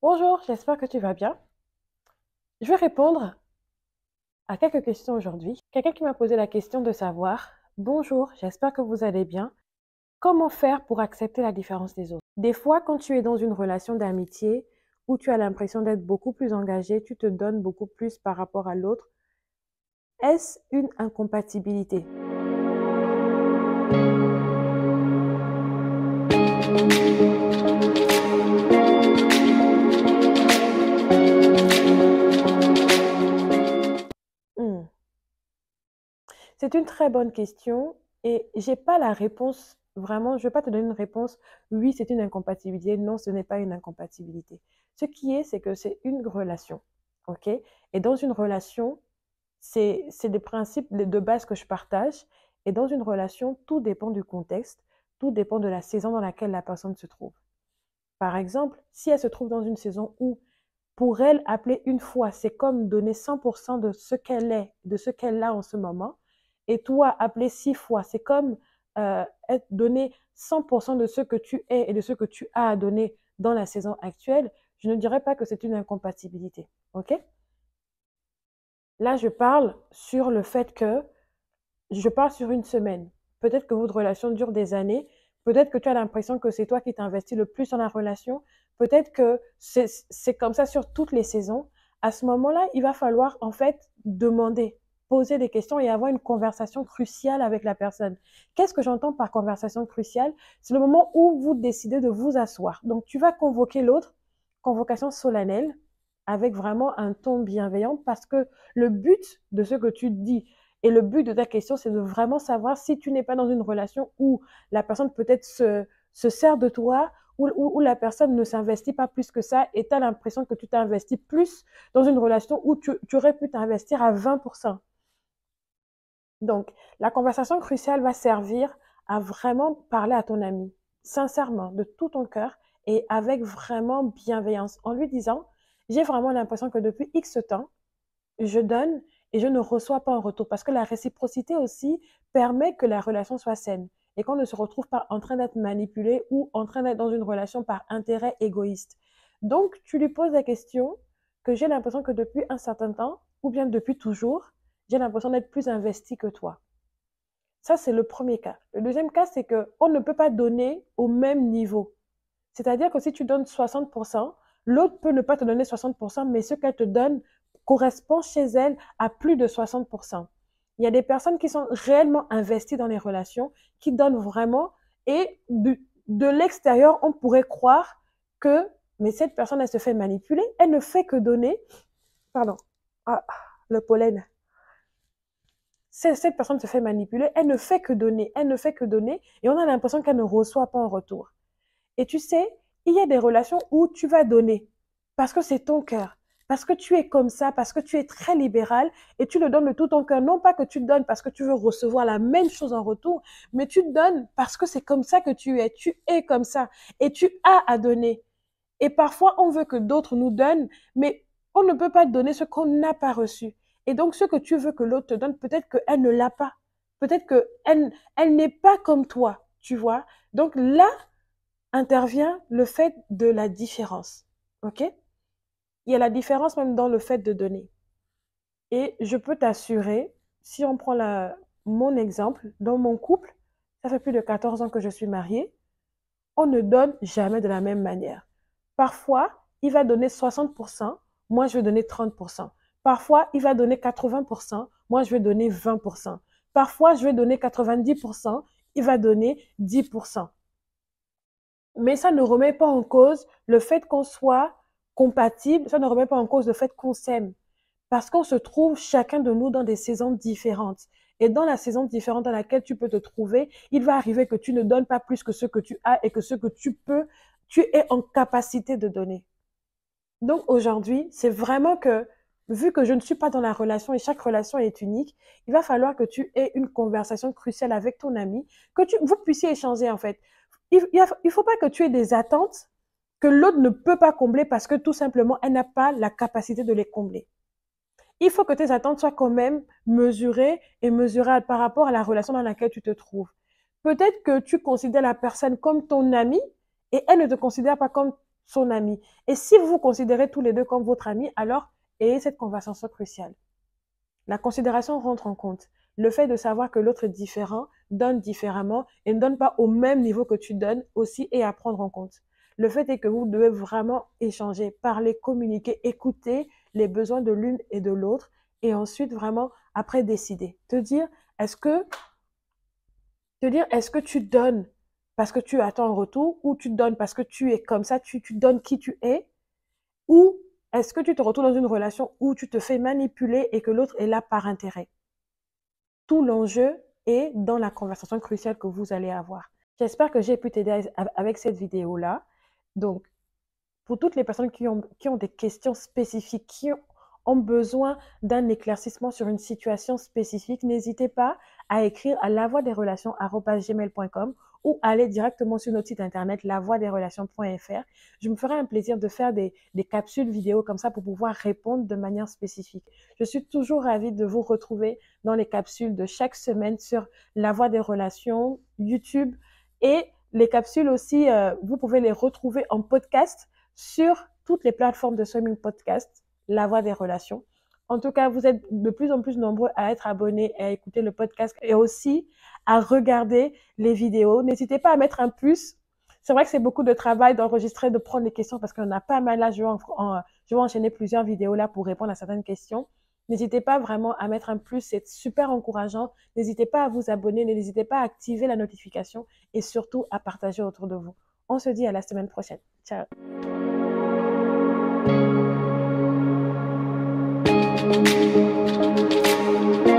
Bonjour, j'espère que tu vas bien. Je vais répondre à quelques questions aujourd'hui. Quelqu'un qui m'a posé la question de savoir, bonjour, j'espère que vous allez bien. Comment faire pour accepter la différence des autres? Des fois, quand tu es dans une relation d'amitié où tu as l'impression d'être beaucoup plus engagé, tu te donnes beaucoup plus par rapport à l'autre, est-ce une incompatibilité? Hmm. C'est une très bonne question et j'ai pas la réponse vraiment, je vais pas te donner une réponse, oui, c'est une incompatibilité, non, ce n'est pas une incompatibilité. Ce qui est, c'est que c'est une relation, ok? Et dans une relation, c'est des principes de base que je partage. Et dans une relation, tout dépend du contexte, tout dépend de la saison dans laquelle la personne se trouve. Par exemple, si elle se trouve dans une saison où pour elle, appeler une fois, c'est comme donner 100% de ce qu'elle est, de ce qu'elle a en ce moment. Et toi, appeler 6 fois, c'est comme donner 100% de ce que tu es et de ce que tu as à donner dans la saison actuelle. Je ne dirais pas que c'est une incompatibilité. OK? Là, je parle sur le fait que je parle sur une semaine. Peut-être que votre relation dure des années. Peut-être que tu as l'impression que c'est toi qui t'investis le plus dans la relation. Peut-être que c'est comme ça sur toutes les saisons. À ce moment-là, il va falloir en fait demander, poser des questions et avoir une conversation cruciale avec la personne. Qu'est-ce que j'entends par conversation cruciale? C'est le moment où vous décidez de vous asseoir. Donc, tu vas convoquer l'autre, convocation solennelle, avec vraiment un ton bienveillant parce que le but de ce que tu dis, et le but de ta question, c'est de vraiment savoir si tu n'es pas dans une relation où la personne peut-être se sert de toi, où la personne ne s'investit pas plus que ça, et tu as l'impression que tu t'investis plus dans une relation où tu aurais pu t'investir à 20%. Donc, la conversation cruciale va servir à vraiment parler à ton ami, sincèrement, de tout ton cœur, et avec vraiment bienveillance, en lui disant, j'ai vraiment l'impression que depuis X temps, je donne et je ne reçois pas en retour. Parce que la réciprocité aussi permet que la relation soit saine et qu'on ne se retrouve pas en train d'être manipulé ou en train d'être dans une relation par intérêt égoïste. Donc, tu lui poses la question que j'ai l'impression que depuis un certain temps, ou bien depuis toujours, j'ai l'impression d'être plus investi que toi. Ça, c'est le premier cas. Le deuxième cas, c'est qu'on ne peut pas donner au même niveau. C'est-à-dire que si tu donnes 60%, l'autre peut ne pas te donner 60%, mais ce qu'elle te donne correspond chez elle à plus de 60%. Il y a des personnes qui sont réellement investies dans les relations, qui donnent vraiment, et de l'extérieur, on pourrait croire que, mais cette personne, elle se fait manipuler, elle ne fait que donner, pardon, ah, le pollen, cette personne se fait manipuler, elle ne fait que donner, elle ne fait que donner, et on a l'impression qu'elle ne reçoit pas en retour. Et tu sais, il y a des relations où tu vas donner parce que c'est ton cœur, parce que tu es comme ça, parce que tu es très libéral et tu le donnes de tout ton cœur. Non pas que tu donnes parce que tu veux recevoir la même chose en retour, mais tu donnes parce que c'est comme ça que tu es. Tu es comme ça et tu as à donner. Et parfois, on veut que d'autres nous donnent, mais on ne peut pas donner ce qu'on n'a pas reçu. Et donc, ce que tu veux que l'autre te donne, peut-être qu'elle ne l'a pas. Peut-être qu'elle n'est pas comme toi, tu vois. Donc là, intervient le fait de la différence. OK? Il y a la différence même dans le fait de donner. Et je peux t'assurer, si on prend mon exemple, dans mon couple, ça fait plus de 14 ans que je suis mariée, on ne donne jamais de la même manière. Parfois, il va donner 60%, moi je vais donner 30%. Parfois, il va donner 80%, moi je vais donner 20%. Parfois, je vais donner 90%, il va donner 10%. Mais ça ne remet pas en cause le fait qu'on soit compatible, ça ne remet pas en cause le fait qu'on s'aime. Parce qu'on se trouve chacun de nous dans des saisons différentes. Et dans la saison différente dans laquelle tu peux te trouver, il va arriver que tu ne donnes pas plus que ce que tu as et que ce que tu peux, tu es en capacité de donner. Donc aujourd'hui, c'est vraiment que, vu que je ne suis pas dans la relation et chaque relation est unique, il va falloir que tu aies une conversation cruciale avec ton ami, que vous puissiez échanger en fait. Il faut pas que tu aies des attentes que l'autre ne peut pas combler parce que tout simplement, elle n'a pas la capacité de les combler. Il faut que tes attentes soient quand même mesurées et mesurables par rapport à la relation dans laquelle tu te trouves. Peut-être que tu considères la personne comme ton ami et elle ne te considère pas comme son ami. Et si vous vous considérez tous les deux comme votre ami, alors ayez cette conversation cruciale. La considération rentre en compte. Le fait de savoir que l'autre est différent, donne différemment et ne donne pas au même niveau que tu donnes aussi est à prendre en compte. Le fait est que vous devez vraiment échanger, parler, communiquer, écouter les besoins de l'une et de l'autre et ensuite vraiment après décider. Est-ce que, est-ce que tu donnes parce que tu attends un retour ou tu donnes parce que tu es comme ça, tu donnes qui tu es ou est-ce que tu te retrouves dans une relation où tu te fais manipuler et que l'autre est là par intérêt? Tout l'enjeu est dans la conversation cruciale que vous allez avoir. J'espère que j'ai pu t'aider avec cette vidéo-là. Donc, pour toutes les personnes qui ont des questions spécifiques, qui ont besoin d'un éclaircissement sur une situation spécifique, n'hésitez pas à écrire à lavoidesrelations@gmail.com ou aller directement sur notre site internet lavoidesrelations.fr. Je me ferai un plaisir de faire des capsules vidéo comme ça pour pouvoir répondre de manière spécifique. Je suis toujours ravie de vous retrouver dans les capsules de chaque semaine sur La Voix des Relations, YouTube et les capsules aussi, vous pouvez les retrouver en podcast sur toutes les plateformes de streaming podcast, La Voix des Relations. En tout cas, vous êtes de plus en plus nombreux à être abonnés et à écouter le podcast et aussi à regarder les vidéos. N'hésitez pas à mettre un plus. C'est vrai que c'est beaucoup de travail d'enregistrer, de prendre les questions parce qu'on a pas mal là. Je vais enchaîner plusieurs vidéos là pour répondre à certaines questions. N'hésitez pas vraiment à mettre un plus, c'est super encourageant. N'hésitez pas à vous abonner, n'hésitez pas à activer la notification et surtout à partager autour de vous. On se dit à la semaine prochaine. Ciao. Thank you.